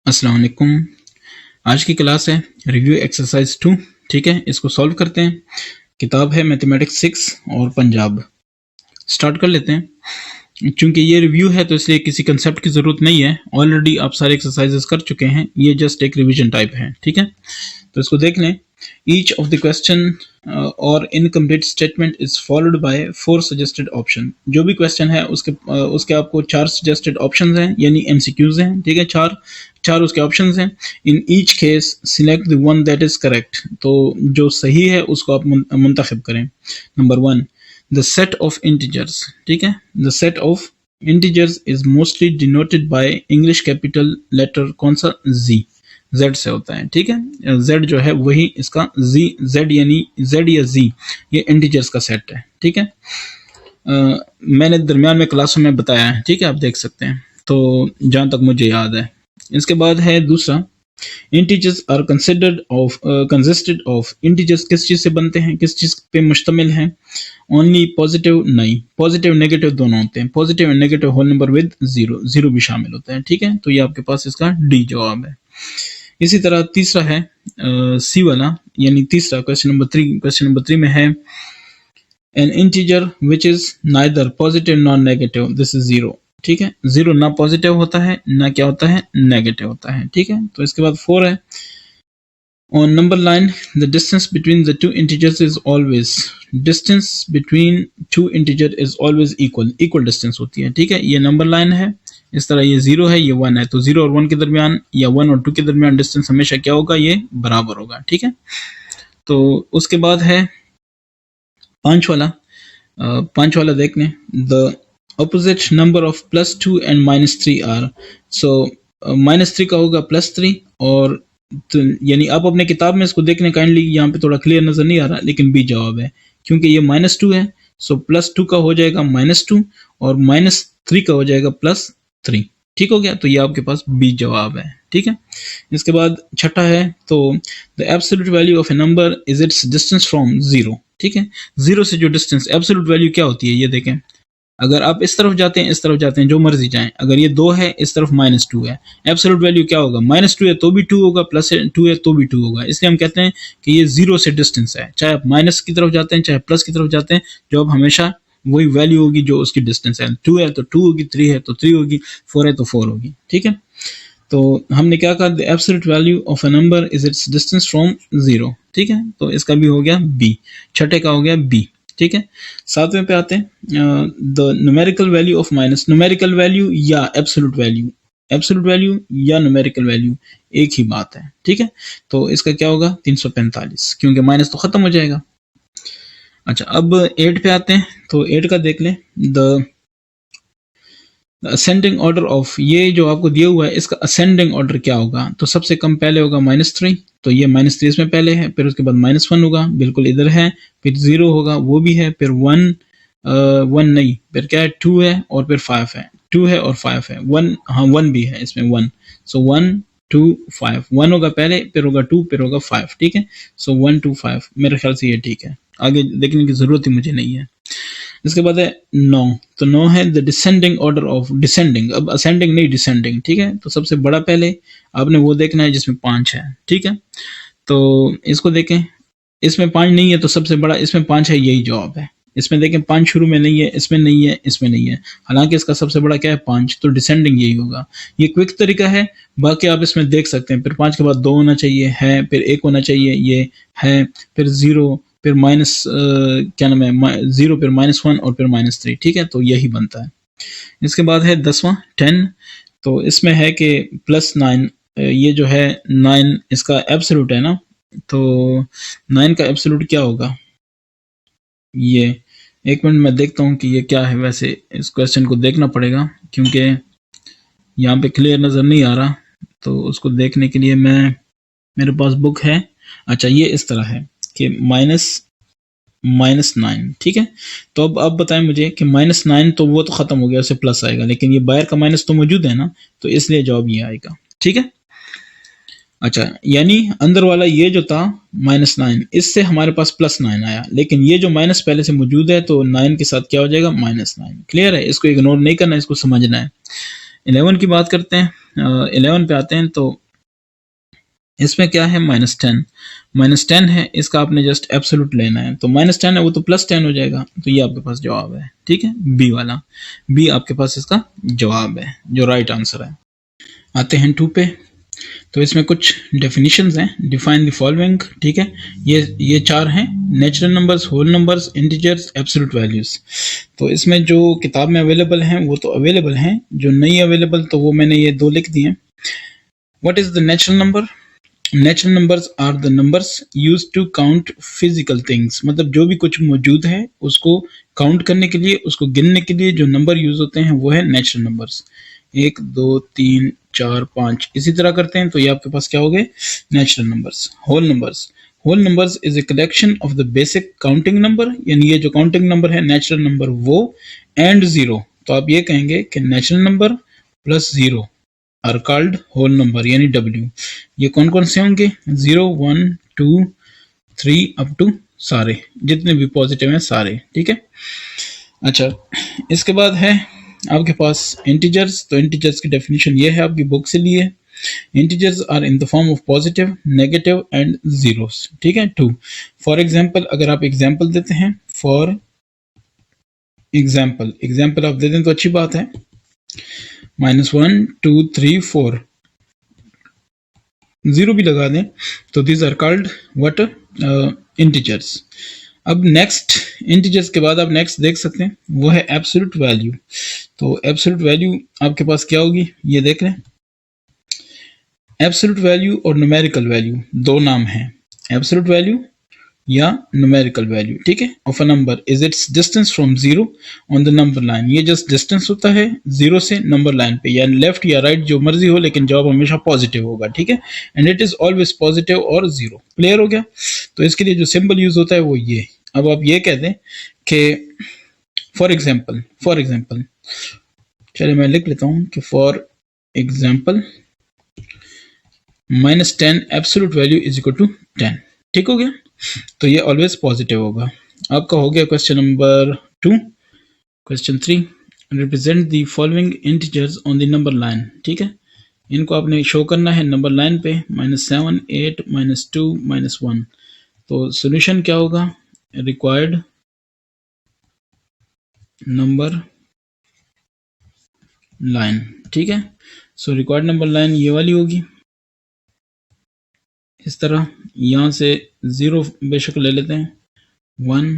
अस्सलाम वालेकुम। आज की क्लास है रिव्यू एक्सरसाइज 2। ठीक है, इसको सॉल्व करते हैं। किताब है मैथमेटिक्स 6 और पंजाब। स्टार्ट कर लेते हैं। चूंकि ये रिव्यू है तो इसलिए किसी कंसेप्ट की ज़रूरत नहीं है, ऑलरेडी आप सारे एक्सरसाइजेस कर चुके हैं, ये जस्ट एक रिवीजन टाइप है। ठीक है, तो इसको देख लें। ईच ऑफ द क्वेश्चन और incomplete statement is followed by 4 suggested option. जो भी क्वेश्चन है उसके आपको 4 सजेस्टेड ऑप्शन हैं, यानी एमसीक्यूज हैं। ठीक है, चार उसके ऑप्शंस हैं। In each case select the one that is correct. तो जो सही है उसको आप मुंतखब करें। Number 1, the set of integers. ठीक है, the set of integers is mostly denoted by English capital letter कौन सा? जी, जेड से होता है। ठीक है, जेड जो है वही इसका जी, जेड यानी जेड या जी, ये इंटीजर्स का सेट है। ठीक है, मैंने दरमियान में क्लासों में बताया है। ठीक है, आप देख सकते हैं, तो जहां तक मुझे याद है। इसके बाद है दूसरा, integers are consisted of. Integers किस चीज से बनते हैं, किस चीज पे मुश्तमिल हैं? ओनली पॉजिटिव, नहीं, पॉजिटिव नेगेटिव दोनों होते हैं। Positive and negative whole number with zero, zero भी शामिल होता है। ठीक है, तो ये आपके पास इसका डी जवाब है। इसी तरह तीसरा है सी वाला, यानी तीसरा क्वेश्चन नंबर 3 में है N integer which is neither positive nor negative, this is zero. ठीक है, जीरो ना पॉजिटिव होता है ना क्या होता है, नेगेटिव होता है। ठीक है, तो इसके बाद 4 है on number line the distance between the two integers is always, distance between two integer is always equal distance होती है। ठीक है, ये नंबर लाइन है, इस तरह ये 0 है, ये 1 है, तो 0 और 1 के दरमियान या 1 और 2 के दरमियान डिस्टेंस हमेशा क्या होगा, ये बराबर होगा। ठीक है, तो उसके बाद है 5 वाला देख लें। The opposite number of +2 and -3 are, so -3 का होगा +3 और तो यानी आप अपने किताब में इसको देख लें काइंडली, यहाँ पे थोड़ा क्लियर नजर नहीं आ रहा, लेकिन बी जवाब है क्योंकि ये -2 है। सो +2 का हो जाएगा -2 और -3 का हो जाएगा +3। ठीक हो गया, तो ये आपके पास बी जवाब है। ठीक है, इसके बाद छठा है, तो the absolute value of A number is its distance from zero. ठीक है, जीरो से जो डिस्टेंस, एब्सोल्यूट वैल्यू क्या होती है, ये देखें। अगर आप इस तरफ जाते हैं, इस तरफ जाते हैं, जो मर्जी जाएं, अगर ये 2 है, इस तरफ -2 है, एब्सोल्यूट वैल्यू क्या होगा? -2 है तो भी 2 होगा, +2 है तो भी 2 होगा। इसलिए हम कहते हैं कि ये जीरो से डिस्टेंस है। चाहे आप माइनस की तरफ जाते हैं, चाहे प्लस की तरफ जाते हैं, जवाब हमेशा वही वैल्यू होगी जो उसकी डिस्टेंस है। 2 है तो 2 होगी, 3 है तो 3 होगी, 4 है तो 4 होगी। ठीक है, तो हमने क्या कहा, the absolute value of a number is its distance from zero. ठीक है, तो इसका भी हो गया बी, छठे का हो गया बी। ठीक है, 7वें पे आते हैं, the numerical value of minus. Numerical value या एब्सोल्यूट वैल्यू, एब्सोल्यूट वैल्यू या न्यूमेरिकल वैल्यू एक ही बात है। ठीक है, तो इसका क्या होगा, 345, क्योंकि माइनस तो खत्म हो जाएगा। अच्छा, अब 8 पे आते हैं, तो 8 का देख लें। द असेंडिंग ऑर्डर ऑफ, ये जो आपको दिया हुआ है इसका असेंडिंग ऑर्डर क्या होगा? तो सबसे कम पहले होगा -3, तो ये -3 इसमें पहले है, फिर उसके बाद -1 होगा, बिल्कुल इधर है, फिर 0 होगा, वो भी है, फिर 1 नहीं, फिर क्या है, 2 है और फिर 5 है, 2 है और 5 है, 1, हाँ 1 भी है इसमें, 1। सो 1 2 5, 1 होगा पहले, फिर होगा 2, फिर होगा 5। ठीक है, सो 1 2 5, मेरे ख्याल से ये ठीक है, आगे देखने की जरूरत ही मुझे नहीं है। इसके बाद है 9, तो 9 है the descending order of descending. अब असेंडिंग नहीं, डिसेंडिंग। ठीक है, तो सबसे बड़ा पहले आपने वो देखना है जिसमें 5 है। ठीक है, तो इसको देखें, इसमें 5 नहीं है तो सबसे बड़ा इसमें 5 है, यही जवाब है। इसमें देखें 5 शुरू में नहीं है, इसमें नहीं है, इसमें नहीं है, हालांकि इसका सबसे बड़ा क्या है, 5, तो डिसेंडिंग यही होगा। ये क्विक तरीका है, बाकी आप इसमें देख सकते हैं। फिर 5 के बाद 2 होना चाहिए, है, फिर 1 होना चाहिए, ये है, फिर 0, फिर माइनस क्या नाम है, 0, फिर -1 और फिर -3। ठीक है, तो यही बनता है। इसके बाद है 10वां 10, तो इसमें है कि +9, ये जो है 9 इसका एब्सोल्यूट है ना, तो 9 का एब्सोल्यूट क्या होगा, ये एक मिनट मैं देखता हूँ कि ये क्या है। वैसे इस क्वेश्चन को देखना पड़ेगा क्योंकि यहाँ पे क्लियर नज़र नहीं आ रहा, तो उसको देखने के लिए मेरे पास बुक है। अच्छा, ये इस तरह है कि -9। ठीक है, तो अब आप बताएं मुझे कि -9 तो वो तो खत्म हो गया, उसे प्लस आएगा, लेकिन ये बाहर का माइनस तो मौजूद है ना, तो इसलिए जवाब ये आएगा। ठीक है, अच्छा, यानी अंदर वाला ये जो था -9, इससे हमारे पास +9 आया, लेकिन ये जो माइनस पहले से मौजूद है तो 9 के साथ क्या हो जाएगा, -9। क्लियर है, इसको इग्नोर नहीं करना, इसको समझना है। 11 की बात करते हैं, 11 पे आते हैं तो इसमें क्या है, -10 है, इसका आपने जस्ट एब्सोल्यूट लेना है, तो -10 है वो तो +10 हो जाएगा, तो ये आपके पास जवाब है। ठीक है, बी वाला, बी आपके पास इसका जवाब है, जो राइट आंसर है। आते हैं 2 पे, तो इसमें कुछ डेफिनेशंस हैं। डिफाइन द फॉलोइंग, ठीक है, ये 4 हैं, natural numbers, whole numbers, integers, absolute values. तो इसमें जो किताब में अवेलेबल हैं वो तो अवेलेबल हैं, जो नहीं अवेलेबल तो वो मैंने ये 2 लिख दिए। What is the natural number? Natural numbers are the numbers used to count physical things, मतलब जो भी कुछ मौजूद है उसको काउंट करने के लिए, उसको गिनने के लिए जो नंबर यूज होते हैं वो है नेचुरल नंबर्स। 1 2 3 4 5 इसी तरह करते हैं, तो ये आपके पास क्या हो गए, natural numbers. Whole numbers is a collection of the basic counting number, यानी ये जो काउंटिंग नंबर है नेचुरल नंबर वो, एंड जीरो, तो आप ये कहेंगे कि natural number plus zero are called whole number, यानी W। ये कौन कौन से होंगे, 0 1 2 3 अप टू सारे, जितने भी पॉजिटिव हैं सारे। ठीक है, अच्छा, इसके बाद है आपके पास इंटीजर्स। तो इंटीजर्स की डेफिनेशन ये है, आपकी बुक से लिए। Integers are in the form of positive, negative and zeros. ठीक है, 2 फॉर एग्जाम्पल, अगर आप एग्जाम्पल देते हैं, फॉर एग्जाम्पल आप दे दें तो अच्छी बात है। -1 2 3 4, जीरो भी लगा दें तो these are called what, integers. अब नेक्स्ट इंटीजर्स के बाद आप नेक्स्ट देख सकते हैं, वो है एब्सोल्यूट वैल्यू। तो एब्सोल्यूट वैल्यू आपके पास क्या होगी, ये देख लें। एब्सोल्यूट वैल्यू और न्यूमेरिकल वैल्यू दो नाम हैं, एब्सोल्यूट वैल्यू या न्यूमेरिकल वैल्यू। ठीक है, of a number is its distance from zero on the number line, ये जस्ट डिस्टेंस होता है जीरो से नंबर लाइन पे, या लेफ्ट या राइट जो मर्जी हो, लेकिन जवाब हमेशा पॉजिटिव होगा। ठीक है, and it is always positive और जीरो। क्लियर हो गया? तो इसके लिए जो सिंबल यूज होता है वो ये। अब आप ये कह दें कि फॉर एग्जाम्पल चलिए मैं लिख लेता हूं कि for example -10 absolute value is equal to 10। ठीक हो गया, तो ये ऑलवेज पॉजिटिव होगा। आपका हो गया question number 2। Question 3, represent the following integers on the number line. ठीक है, इनको आपने शो करना है नंबर लाइन पे, -7 8 -2 -1। तो सोल्यूशन क्या होगा, रिक्वायर्ड नंबर लाइन। ठीक है, सो रिक्वायर्ड नंबर लाइन ये वाली होगी, इस तरह। यहाँ से 0 बेशक ले लेते हैं, 1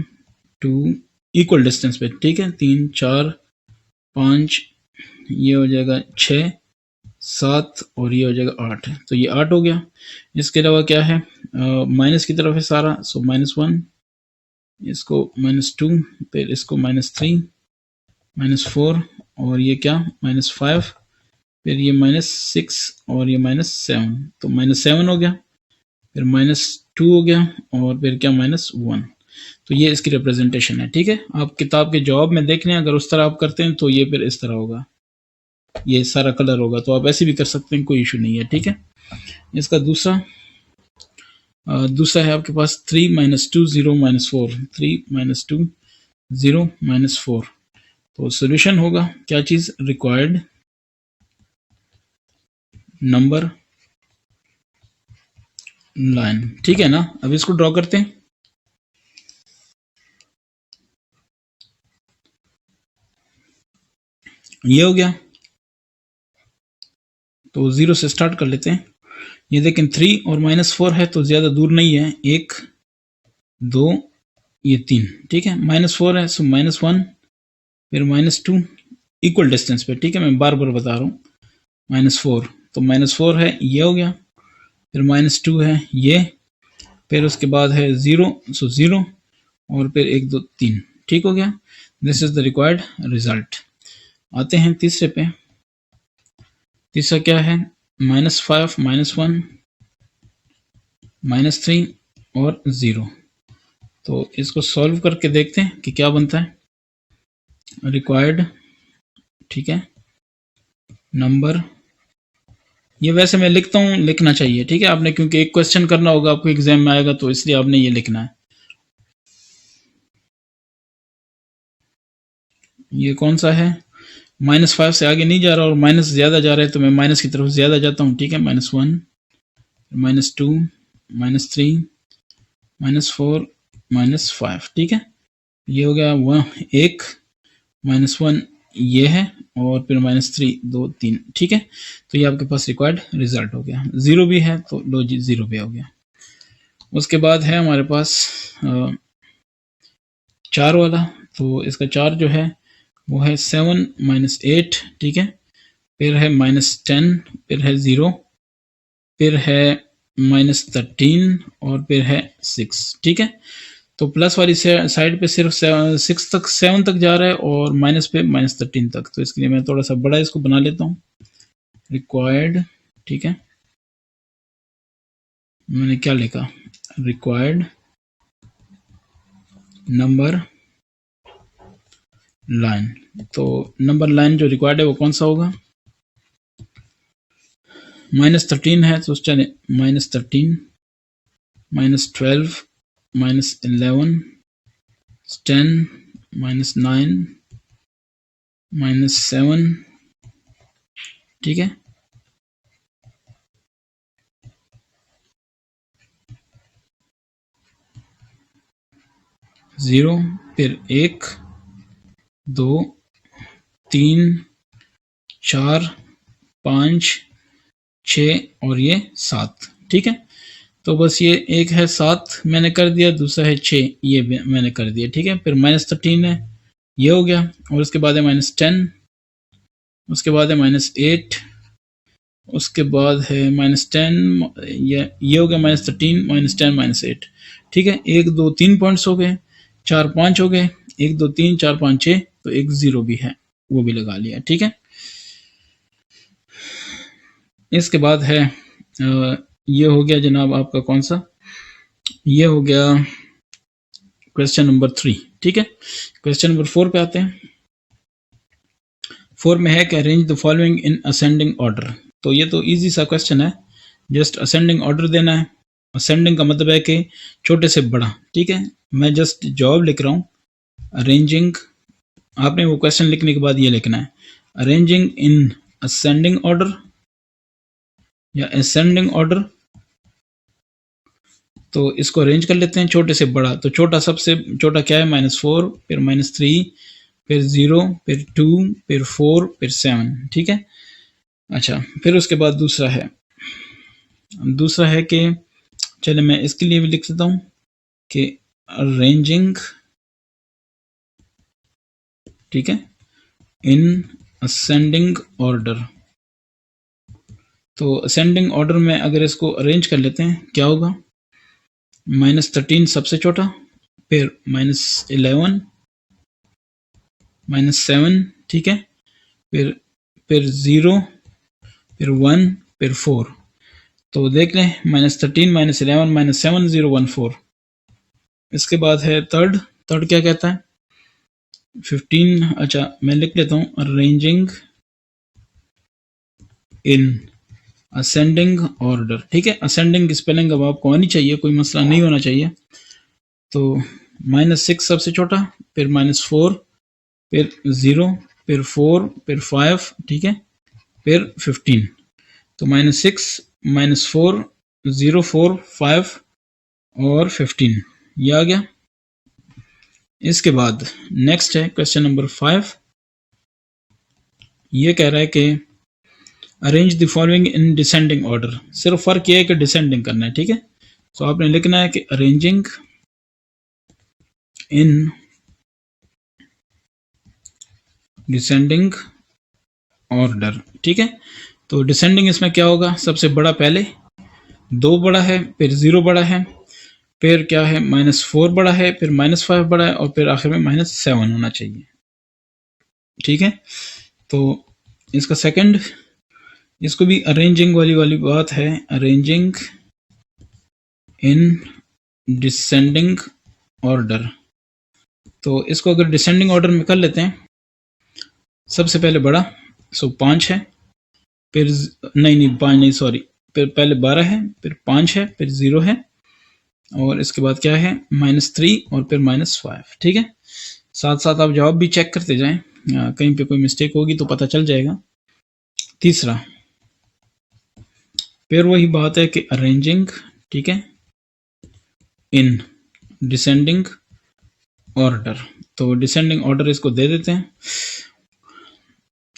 2 इक्वल डिस्टेंस पे। ठीक है, 3 4 5, ये हो जाएगा 6 7 और ये हो जाएगा 8, तो ये 8 हो गया। इसके अलावा क्या है, माइनस की तरफ है सारा, सो -1, इसको -2, फिर इसको -3 -4 और ये क्या -5, फिर ये -6 और ये -7, तो -7 हो गया, फिर -2 हो गया और फिर क्या -1। तो ये इसकी रिप्रेजेंटेशन है। ठीक है, आप किताब के जवाब में देख लें, अगर उस तरह आप करते हैं तो ये फिर इस तरह होगा, ये सारा कलर होगा। तो आप ऐसे भी कर सकते हैं, कोई इशू नहीं है। ठीक है, इसका दूसरा है आपके पास 3 -2 0 -4, 3 -2 0 -4। तो सोल्यूशन होगा क्या चीज, रिक्वायर्ड नंबर लाइन। ठीक है ना, अब इसको ड्रॉ करते हैं। ये हो गया, तो 0 से स्टार्ट कर लेते हैं। ये देखें 3 और -4 है तो ज्यादा दूर नहीं है, 1 2 ये 3। ठीक है, -4 है सो -1, फिर -2 इक्वल डिस्टेंस पे। ठीक है, मैं बार बार बता रहा हूँ, -4 तो -4 है, ये हो गया, फिर -2 है ये, फिर उसके बाद है 0 सो 0 और फिर 1 2 3। ठीक हो गया, this is the required result. आते हैं तीसरे पे। तीसरा क्या है, -5 -1 -3 और 0। तो इसको सॉल्व करके देखते हैं कि क्या बनता है, रिक्वायर्ड, ठीक है, नंबर। ये वैसे मैं लिखता हूँ, लिखना चाहिए। ठीक है, आपने क्योंकि एक क्वेश्चन करना होगा आपको एग्जाम में आएगा, तो इसलिए आपने ये लिखना है। ये कौन सा है, -5 से आगे नहीं जा रहा और माइनस ज़्यादा जा रहा है तो मैं माइनस की तरफ ज़्यादा जाता हूँ, ठीक है। -1, -2, -3, -4, -5, ठीक है। ये हो गया 1, -1 ये है और फिर -3, 2, 3, ठीक है। तो ये आपके पास रिक्वायर्ड रिजल्ट हो गया। 0 भी है तो लो जी 0 भी हो गया। उसके बाद है हमारे पास 4 वाला, तो इसका 4 जो है वो है 7 - 8, ठीक है। फिर है -10, फिर है 0, फिर है -13 और फिर है 6, ठीक है। तो प्लस वाली साइड पे सिर्फ 6 तक 7 तक जा रहा है और माइनस पे -13 तक। तो इसके लिए मैं थोड़ा सा बड़ा इसको बना लेता हूँ, रिक्वायर्ड, ठीक है। मैंने क्या लिखा, रिक्वायर्ड नंबर लाइन। तो नंबर लाइन जो रिक्वायर्ड है वो कौन सा होगा, -13 है तो चले -13, -12, -11, 10, -9, -7, ठीक है। ज़ीरो, फिर 1, 2, 3, 4, 5, 6 और ये 7, ठीक है। तो बस ये एक है 7 मैंने कर दिया, दूसरा है 6 ये मैंने कर दिया, ठीक है। फिर -13 है ये हो गया और उसके बाद है -10, उसके बाद है -8, उसके बाद है -10, ये हो गया -13, -10, -8, ठीक है। 1, 2, 3 पॉइंट्स हो गए, 4, 5 हो गए, 1, 2, 3, 4, 5, 6, तो एक 0 भी है वो भी लगा लिया, ठीक है। इसके बाद है ये हो गया जनाब आपका कौन सा, ये हो गया क्वेश्चन नंबर 3, ठीक है। क्वेश्चन नंबर 4 पे आते हैं। 4 में है कि arrange the following in ascending order. तो ये तो इजी सा क्वेश्चन है, जस्ट असेंडिंग ऑर्डर देना है। असेंडिंग का मतलब है कि छोटे से बड़ा, ठीक है। मैं जस्ट जवाब लिख रहा हूँ, अरेंजिंग, आपने वो क्वेश्चन लिखने के बाद ये लिखना है, अरेंजिंग इन असेंडिंग ऑर्डर या असेंडिंग ऑर्डर। तो इसको अरेंज कर लेते हैं छोटे से बड़ा। तो छोटा सबसे छोटा क्या है, -4, फिर -3, फिर 0, फिर 2, फिर 4, फिर 7, ठीक है। अच्छा, फिर उसके बाद दूसरा है कि चले मैं इसके लिए भी लिख देता हूँ कि अरेंजिंग, ठीक है, इन असेंडिंग ऑर्डर। तो असेंडिंग ऑर्डर में अगर इसको अरेंज कर लेते हैं क्या होगा, -13 सबसे छोटा, फिर -11, -7, ठीक है, फिर 0, फिर 1, फिर 4। तो देख लें, -13, -11, -7, 0, 1, 4। इसके बाद है थर्ड क्या कहता है, 15। अच्छा मैं लिख लेता हूँ, अरेंजिंग इन असेंडिंग ऑर्डर, ठीक है। असेंडिंग की स्पेलिंग अब आपको आनी चाहिए, कोई मसला नहीं होना चाहिए। तो -6 सबसे छोटा, फिर -4, फिर 0, फिर 4, फिर 5, ठीक है, फिर 15। तो -6, -4, 0, 4, 5 और 15 ये आ गया। इसके बाद नेक्स्ट है क्वेश्चन नंबर 5। ये कह रहा है कि arrange the following in descending order. सिर्फ फर्क ये है कि डिसेंडिंग करना है, ठीक है। तो आपने लिखना है कि अरेंजिंग इन डिसेंडिंग ऑर्डर, ठीक है। तो डिसेंडिंग इसमें क्या होगा, सबसे बड़ा पहले, 2 बड़ा है, फिर 0 बड़ा है, फिर क्या है, -4 बड़ा है, फिर -5 बड़ा है और फिर आखिर में -7 होना चाहिए, ठीक है। तो इसका सेकंड, इसको भी अरेंजिंग वाली बात है, अरेंजिंग इन डिसेंडिंग ऑर्डर। तो इसको अगर डिसेंडिंग ऑर्डर में कर लेते हैं, सबसे पहले बड़ा, सो 5 है, फिर नहीं 5 नहीं सॉरी, फिर पहले 12 है, फिर 5 है, फिर 0 है और इसके बाद क्या है, -3 और फिर -5, ठीक है। साथ साथ आप जवाब भी चेक करते जाएं, कहीं पे कोई मिस्टेक होगी तो पता चल जाएगा। तीसरा, फिर वही बात है कि अरेंजिंग, ठीक है, इन डिसेंडिंग ऑर्डर। तो डिसेंडिंग ऑर्डर इसको दे देते हैं।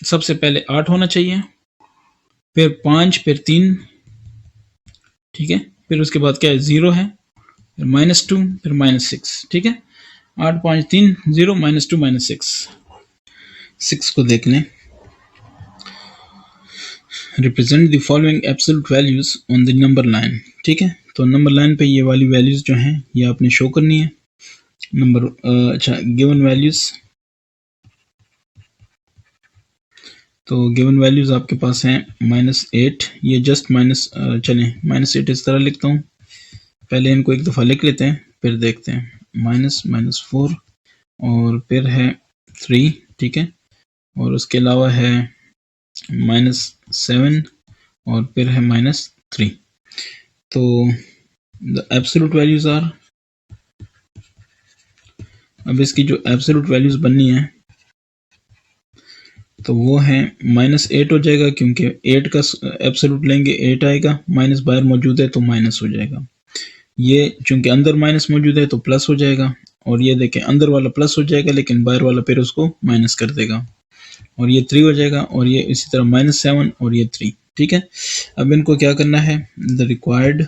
सबसे पहले 8 होना चाहिए, फिर 5, फिर 3, ठीक है, फिर उसके बाद क्या है, 0 है, फिर -2, फिर -6, ठीक है। 8, 5, 3, 0, -2, -6। 6 को देख लें। Represent the following absolute values on the number line, ठीक है। तो नंबर लाइन पे ये वाली वैल्यूज जो हैं ये आपने शो करनी है। नंबर अच्छा, गिवन वैल्यूज, तो गिवन वैल्यूज आपके पास हैं -8, ये जस्ट माइनस, चलें -8 इस तरह लिखता हूँ। पहले इनको एक दफ़ा लिख लेते हैं फिर देखते हैं। -4 और फिर है 3, ठीक है, और उसके अलावा है -7 और फिर है -3। तो द एब्सोल्यूट वैल्यूज आर, अब इसकी जो एब्सोल्यूट वैल्यूज बननी है तो वो है -8 हो जाएगा, क्योंकि 8 का एब्सोल्यूट लेंगे 8 आएगा, माइनस बाहर मौजूद है तो माइनस हो जाएगा। ये चूंकि अंदर माइनस मौजूद है तो प्लस हो जाएगा, और ये देखें अंदर वाला प्लस हो जाएगा लेकिन बाहर वाला फिर उसको माइनस कर देगा, और ये 3 हो जाएगा, और ये इसी तरह -7 और ये 3, ठीक है। अब इनको क्या करना है, द रिक्वायर्ड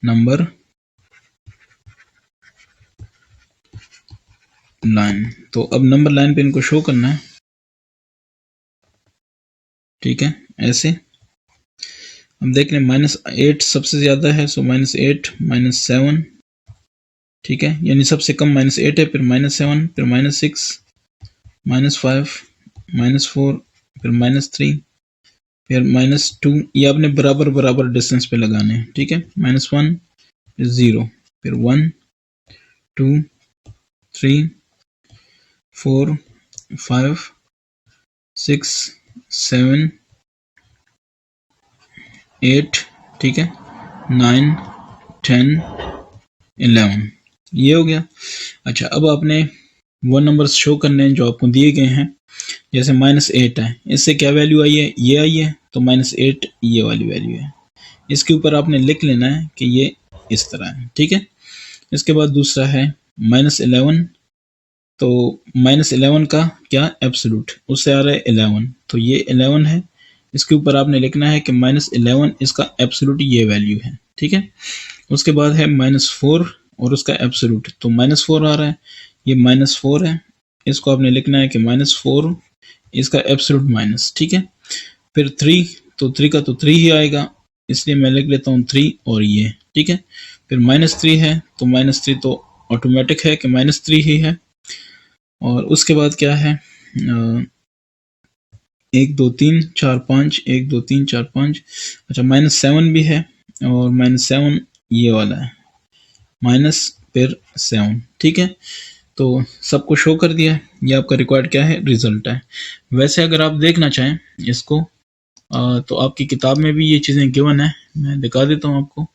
नंबर लाइन, तो अब नंबर लाइन पे इनको शो करना है, ठीक है, ऐसे। हम देख लें -8 सबसे ज्यादा है, सो -8, -7, ठीक है, यानी सबसे कम -8 है, फिर -7, फिर -6, -5, -4, फिर -3, फिर -2। ये आपने बराबर बराबर डिस्टेंस पे लगाने हैं, ठीक है। -1, फिर 0, फिर 1, 2, 3, 4, 5, 6, 7, 8, ठीक है, 9, 10, 11, ये हो गया। अच्छा, अब आपने वो नंबर्स शो करने हैं जो आपको दिए गए हैं। जैसे -8 है, इससे क्या वैल्यू आई है, ये आई है, तो -8 ये वाली वैल्यू है। इसके ऊपर आपने लिख लेना है कि ये इस तरह है, ठीक है। इसके बाद दूसरा है -11, तो -11 का क्या एब्सोल्यूट, उससे आ रहा है 11, तो ये 11 है। इसके ऊपर आपने लिखना है कि -11 इसका एब्सोल्यूट ये वैल्यू है, ठीक है। उसके बाद है -4 और उसका एब्सोल्यूट, तो -4 आ रहा है, ये -4 है, इसको आपने लिखना है कि -4 इसका एब्सोल्यूट माइनस, ठीक है। फिर 3, तो 3 का तो 3 ही आएगा, इसलिए मैं लिख लेता हूँ 3 और ये, ठीक है। फिर -3 है, तो -3 तो ऑटोमेटिक है कि -3 ही है। और उसके बाद क्या है, 1, 2, 3, 4, 5, 1, 2, 3, 4, 5, अच्छा -7 भी है, और -7 ये वाला है, माइनस फिर 7, ठीक है। तो सबको शो कर दिया है, ये आपका रिक्वायर्ड क्या है, रिजल्ट है। वैसे अगर आप देखना चाहें इसको, तो आपकी किताब में भी ये चीज़ें गिवन है, मैं दिखा देता हूँ आपको।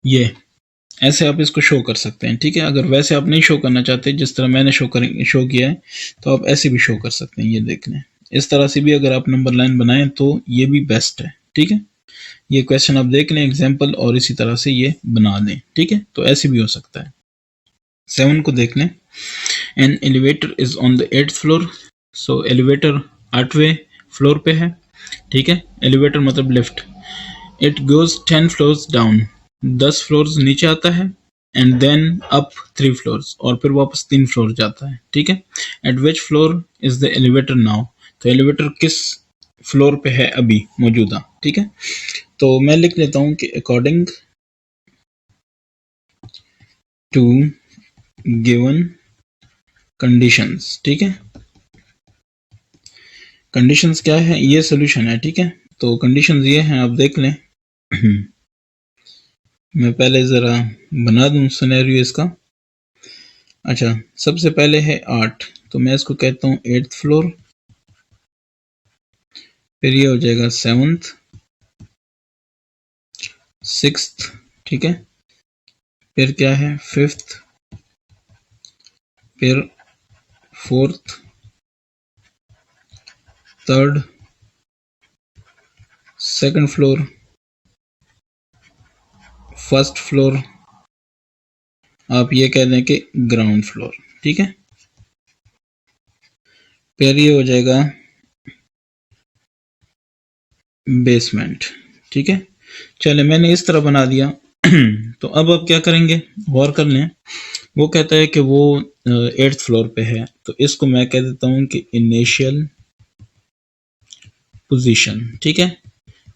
ये ऐसे आप इसको शो कर सकते हैं, ठीक है। अगर वैसे आप नहीं शो करना चाहते जिस तरह मैंने शो किया है, तो आप ऐसे भी शो कर सकते हैं। ये देख लें, इस तरह से भी अगर आप नंबर लाइन बनाएं तो ये भी बेस्ट है, ठीक है। ये क्वेश्चन आप देख लें एग्जाम्पल, और इसी तरह से ये बना दें, ठीक है। तो ऐसे भी हो सकता है। 7 को देख लें। An elevator is on the 8th floor, so elevator 8वें फ्लोर पे है, ठीक है। एलिवेटर मतलब lift. It goes 10 floors down, 10 floors नीचे आता है, एंड देन अप 3 फ्लोर्स, और फिर वापस 3 फ्लोर जाता है, ठीक है। Eight which floor is the elevator now, तो एलिवेटर किस फ्लोर पे है अभी मौजूदा, ठीक है। तो मैं लिख लेता हूं कि अकॉर्डिंग टू गिवन कंडीशंस, ठीक है। कंडीशंस क्या है, ये सोल्यूशन है, ठीक है। तो कंडीशंस ये हैं, आप देख लें। मैं पहले ज़रा बना दूं सिनेरियो इसका। अच्छा, सबसे पहले है 8, तो मैं इसको कहता हूँ 8th फ्लोर, फिर ये हो जाएगा 7th, 6th, ठीक है। फिर क्या है 5th, फिर fourth, third, second floor, first floor, आप ये कह दें कि ग्राउंड फ्लोर। ठीक है, फिर ये हो जाएगा बेसमेंट। ठीक है, चले मैंने इस तरह बना दिया। तो अब आप क्या करेंगे, गौर कर लें। वो कहता है कि वो 8th फ्लोर पे है, तो इसको मैं कह देता हूं कि इनिशियल पोजीशन। ठीक है,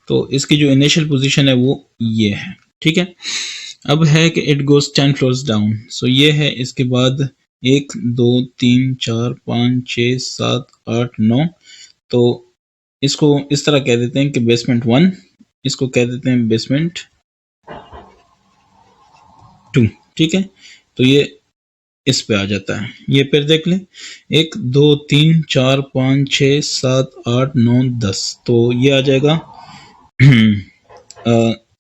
तो इसकी जो इनिशियल पोजीशन है वो ये है। ठीक है, अब है कि इट गोज 10 फ्लोर्स डाउन। सो ये है, इसके बाद 1 2 3 4 5 6 7 8 9। तो इसको इस तरह कह देते हैं कि बेसमेंट 1, इसको कह देते हैं बेसमेंट 2। ठीक है, तो ये इस पे आ जाता है। ये फिर देख लें, 1 2 3 4 5 6 7 8 9 10, तो ये आ जाएगा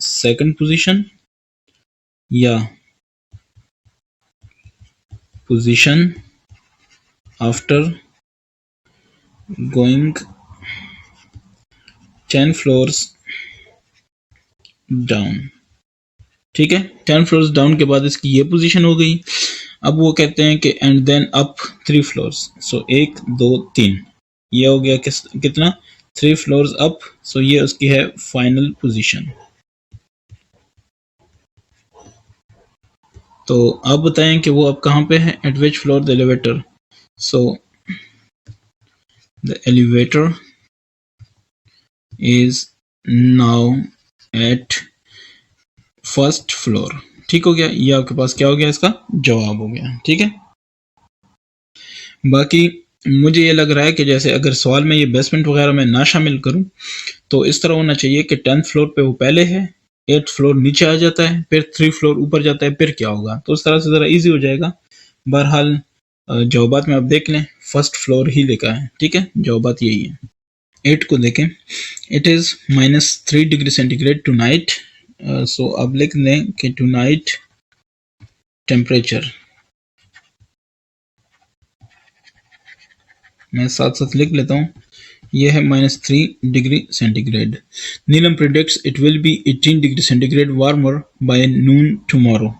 सेकंड पोजीशन या position after going 10 floors down. ठीक है, 10 फ्लोर्स डाउन के बाद इसकी ये पोजीशन हो गई। अब वो कहते हैं कि and then up 3 floors. So 1 2 3, ये हो गया कितना 3 फ्लोर्स अप। सो ये उसकी है फाइनल पोजीशन। तो आप बताएं कि वो अब कहाँ पे है, eight which floor the elevator. So the elevator is now at first floor. ठीक हो गया, ये आपके पास क्या हो गया, इसका जवाब हो गया। ठीक है, बाकी मुझे ये लग रहा है कि जैसे अगर सवाल में ये बेसमेंट वगैरह में ना शामिल करूं, तो इस तरह होना चाहिए कि 10th फ्लोर पे वो पहले है, 8th फ्लोर नीचे आ जाता है, फिर 3 फ्लोर ऊपर जाता है, फिर क्या होगा। तो उस तरह से ज़रा इजी हो जाएगा। बहरहाल जवाबात में आप देख लें, फर्स्ट फ्लोर ही लिखा है। ठीक है, जवाबात यही है। 8 को देखें, it is -3 degree centigrade tonight. So अब लिख दें कि टू नाइट टेम्परेचर, मैं साथ साथ लिख लेता हूँ, ये है -3 degree centigrade. Neelam predicts it will be 18 degree centigrade warmer bye noon tomorrow.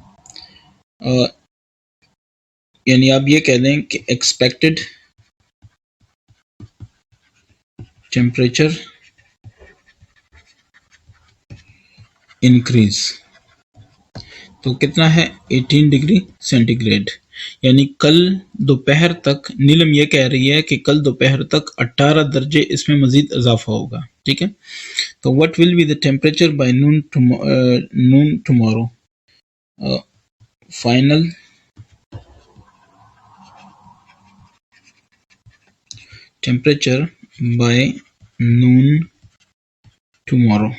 यानी आप ये कह दें कि एक्सपेक्टेड टेम्परेचर इंक्रीज, तो कितना है 18 डिग्री सेंटीग्रेड। यानी कल दोपहर तक, नीलम ये कह रही है कि कल दोपहर तक 18 दर्जे इसमें मजीद इजाफा होगा। ठीक है, तो what will be the temperature by noon tomorrow. Final temperature by noon tomorrow.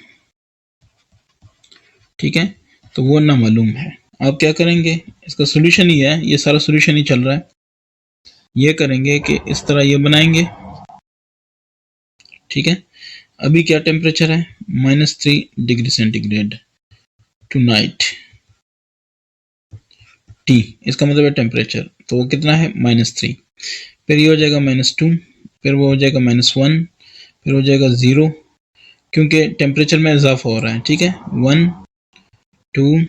ठीक है, तो वो ना मालूम है। आप क्या करेंगे, इसका सोल्यूशन ही है, ये सारा सोल्यूशन ही चल रहा है। ये करेंगे कि इस तरह ये बनाएंगे। ठीक है, अभी क्या टेम्परेचर है, -3 डिग्री सेंटीग्रेड टू नाइट। टी इसका मतलब है टेम्परेचर, तो वो कितना है -3। फिर ये हो जाएगा -2, फिर वो हो जाएगा -1, फिर हो जाएगा 0, क्योंकि टेम्परेचर में इजाफा हो रहा है। ठीक है, 1 2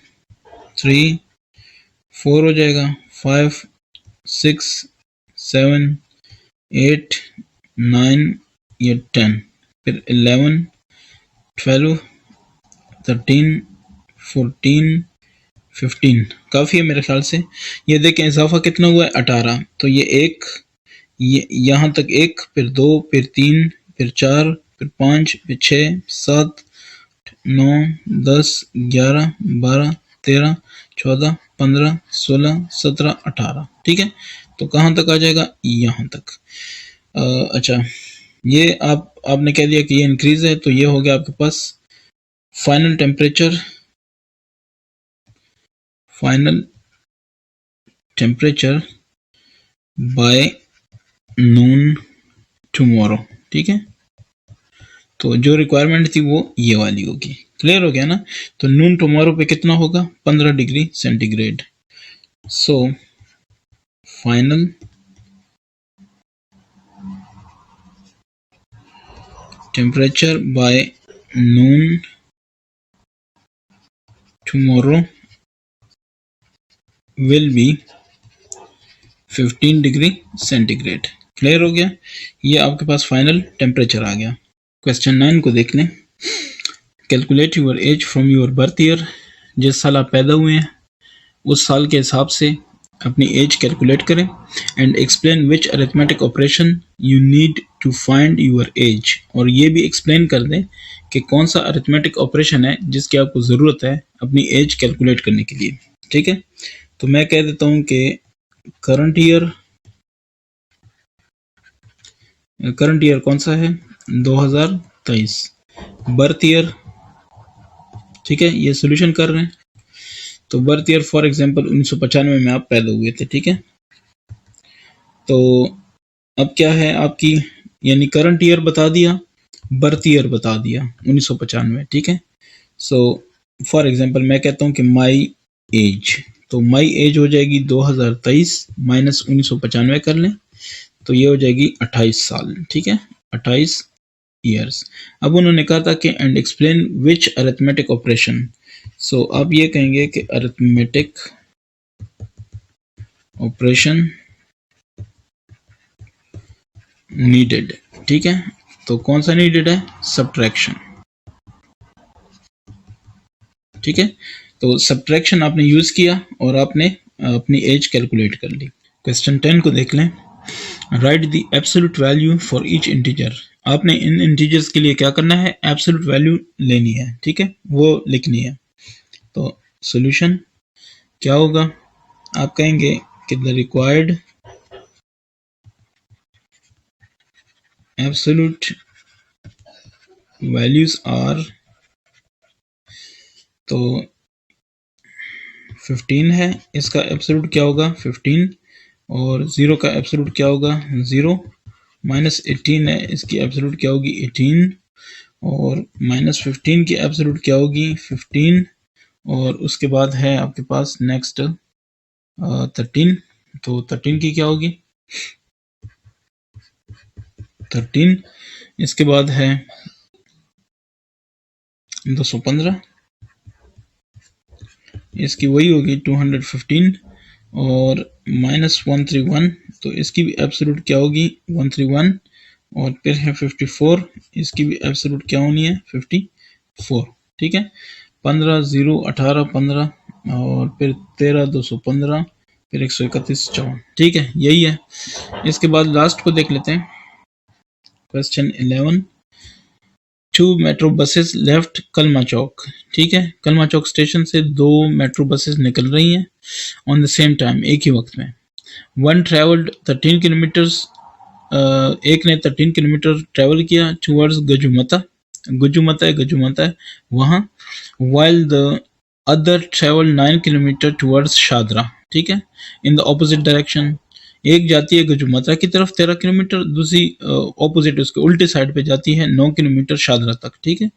3 4 हो जाएगा, 5 6 7 8 9 या 10, फिर 11 12 13 14 15, काफ़ी है मेरे ख्याल से। ये देखें इजाफा कितना हुआ है, 18। तो ये एक, ये यहाँ तक एक, फिर 2, फिर 3, फिर 4, फिर 5, फिर 6 7 9 10 11 12 13 14 15 16 17 18। ठीक है, तो कहाँ तक आ जाएगा, यहाँ तक। अच्छा, ये आपने कह दिया कि ये इंक्रीज है, तो ये हो गया आपके पास final temperature by noon tomorrow. ठीक है, तो जो रिक्वायरमेंट थी वो ये वाली होगी। क्लियर हो गया ना। तो नून टुमारो पे कितना होगा, 15 degree centigrade. So final temperature by noon tomorrow will be 15 degree centigrade. Clear हो गया? ये आपके पास फाइनल टेम्परेचर आ गया। क्वेश्चन 9 को देख लें। Calculate your age from your birth year. जिस साल आप पैदा हुए हैं उस साल के हिसाब से अपनी एज कैलकुलेट करें। And explain which arithmetic operation you need to find your age. और ये भी एक्सप्लेन कर दें कि कौन सा अरिथमेटिक ऑपरेशन है जिसकी आपको ज़रूरत है अपनी एज कैलकुलेट करने के लिए। ठीक है, तो मैं कह देता हूँ कि करंट ईयर कौन सा है? 2023। बर्थ ईयर, ठीक है, ये सोल्यूशन कर रहे हैं। तो बर्थ ईयर फॉर एग्जांपल 1995 में आप पैदा हुए थे। ठीक है, तो अब क्या है आपकी, यानी करंट ईयर बता दिया, बर्थ ईयर बता दिया 1995। ठीक है, सो फॉर एग्जांपल मैं कहता हूँ कि माई एज, तो माई एज हो जाएगी 2023 माइनस 1995 कर लें तो ये हो जाएगी 28 साल। ठीक है, 28 ईयर्स। अब उन्होंने कहा था कि and explain which arithmetic operation. So आप ये कहेंगे कि अरिथमेटिक ऑपरेशन नीडेड। ठीक है, तो कौन सा नीडेड है? सब्ट्रैक्शन। ठीक है, तो सब्ट्रैक्शन आपने यूज किया और आपने अपनी एज कैलकुलेट कर ली। क्वेश्चन 10 को देख लें। Right the absolute value for each integer. आपने इन इंटीजर्स के लिए क्या करना है? एब्सोल्यूट वैल्यू लेनी है। ठीक है, वो लिखनी है। तो सॉल्यूशन क्या होगा? आप कहेंगे कि the required absolute values are, तो 15 है, इसका एब्सोल्यूट क्या होगा? 15। और 0 का एब्सोल्यूट क्या होगा? 0। माइनस 18 है, इसकी एब्सोल्यूट क्या होगी? 18। और माइनस 15 की एब्सोल्यूट क्या होगी? 15। और उसके बाद है आपके पास नेक्स्ट 13, तो 13 की क्या होगी? 13। इसके बाद है 215, इसकी वही होगी 215। और माइनस 131, तो इसकी भी एब्सोल्यूट क्या होगी? 131। और फिर है 54, इसकी भी एब्सोल्यूट क्या होनी है? 54। ठीक है, 15 0 18 15 और फिर 13 215 फिर 131 54। ठीक है, यही है। इसके बाद लास्ट को देख लेते हैं। क्वेश्चन 11। 2 मेट्रो बसेस लेफ्ट कलमा चौक। ठीक है, कलमा चौक स्टेशन से 2 मेट्रो बसेस निकल रही हैं ऑन द सेम टाइम, एक ही वक्त में। वन ट्रेवल्ड 13 किलोमीटर्स, एक ने 13 किलोमीटर ट्रेवल किया टूवर्ड्स गजुमता, गजुमता है वहाँ। While the other travel 9 kilometre towards Shahdara. ठीक है, इन द ऑपोजिट डायरेक्शन। एक जाती है गजुमता की तरफ 13 किलोमीटर, दूसरी ऑपोजिट उसके उल्टे साइड पे जाती है 9 किलोमीटर शादरा तक। ठीक है,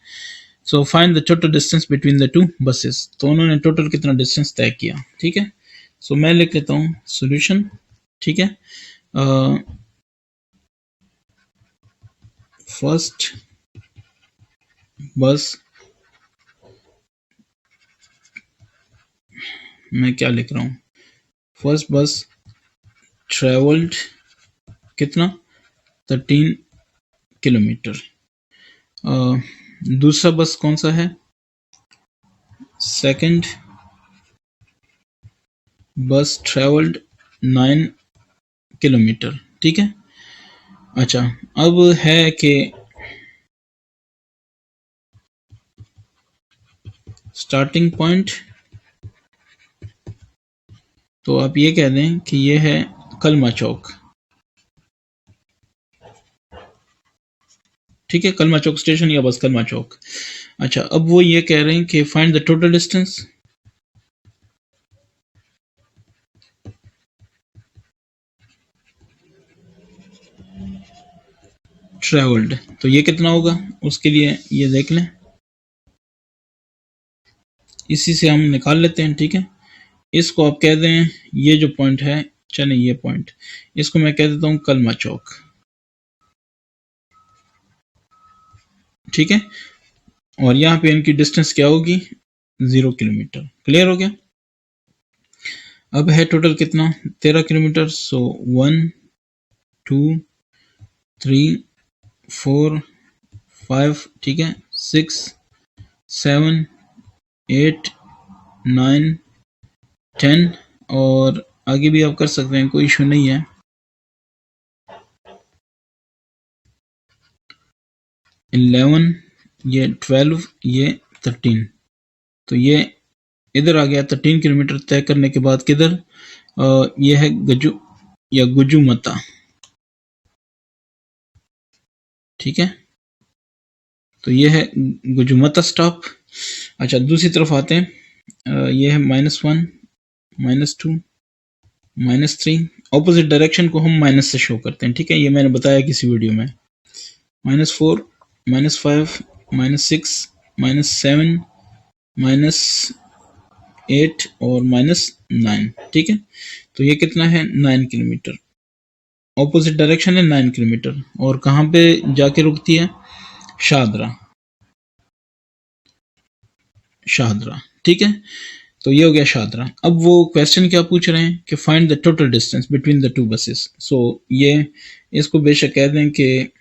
so find the total distance between the two buses. तो उन्होंने टोटल कितना डिस्टेंस तय किया। ठीक है, सो मैं लिख लेता हूँ सॉल्यूशन। ठीक है, फर्स्ट बस, मैं क्या लिख रहा हूँ? फर्स्ट बस ट्रेवल्ड कितना? 13 किलोमीटर। दूसरा बस कौन सा है? सेकंड बस ट्रेवल्ड 9 किलोमीटर। ठीक है, अच्छा अब है कि स्टार्टिंग पॉइंट, तो आप ये कह दें कि ये है कलमा चौक। ठीक है, कलमा चौक स्टेशन या बस कलमा चौक। अच्छा, अब वो ये कह रहे हैं कि find the total distance travelled, तो ये कितना होगा उसके लिए ये देख लें, इसी से हम निकाल लेते हैं। ठीक है, इसको आप कह दें ये जो पॉइंट है अच्छा नहीं, ये पॉइंट, इसको मैं कह देता हूँ कलमा चौक। ठीक है, और यहाँ पे इनकी डिस्टेंस क्या होगी, 0 किलोमीटर। क्लियर हो गया। अब है टोटल कितना, 13 किलोमीटर। सो 1 2 3 4 5, ठीक है, 6 7 8 9 10, और आगे भी आप कर सकते हैं, कोई इशू नहीं है। 11, ये 12, ये 13, तो ये इधर आ गया 13 किलोमीटर तय करने के बाद। किधर, ये है गजू या गुजुमता। ठीक है, तो ये है गुजुमता स्टॉप। अच्छा, दूसरी तरफ आते हैं, ये है -1 -2 -3। ऑपोजिट डायरेक्शन को हम माइनस से शो करते हैं। ठीक है, ये मैंने बताया किसी वीडियो में। -4 -5 -6 -7 -8 और -9। ठीक है, तो ये कितना है, 9 किलोमीटर। ऑपोजिट डायरेक्शन है 9 किलोमीटर, और कहाँ पे जाके रुकती है, शाहदरा। शाहदरा, ठीक है, तो ये हो गया शाहदरा। अब वो क्वेश्चन क्या पूछ रहे हैं कि find the total distance between the two buses. So ये इसको बेशक कह दें कि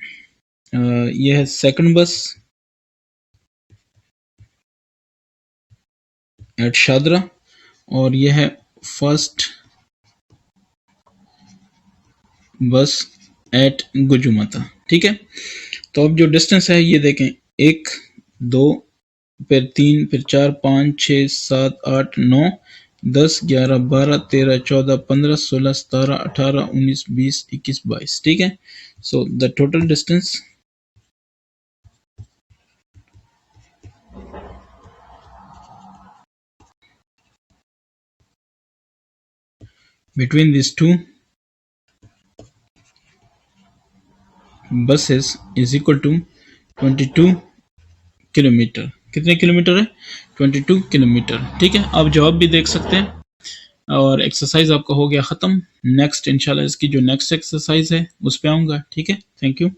ये है सेकंड बस एट शाहदरा, और ये है फर्स्ट बस एट गुजुमता। ठीक है, तो अब जो डिस्टेंस है ये देखें, 1 2 फिर 3 फिर 4 5 6 7 8 9 10 11 12 13 14 15 16 17 18 19 20 21 22। ठीक है, so the total distance between these two buses is equal to 22 kilometre. कितने किलोमीटर है, 22 किलोमीटर। ठीक है, आप जवाब भी देख सकते हैं। और एक्सरसाइज आपका हो गया ख़त्म। नेक्स्ट इंशाल्लाह इसकी जो नेक्स्ट एक्सरसाइज है उस पे आऊँगा। ठीक है, थैंक यू।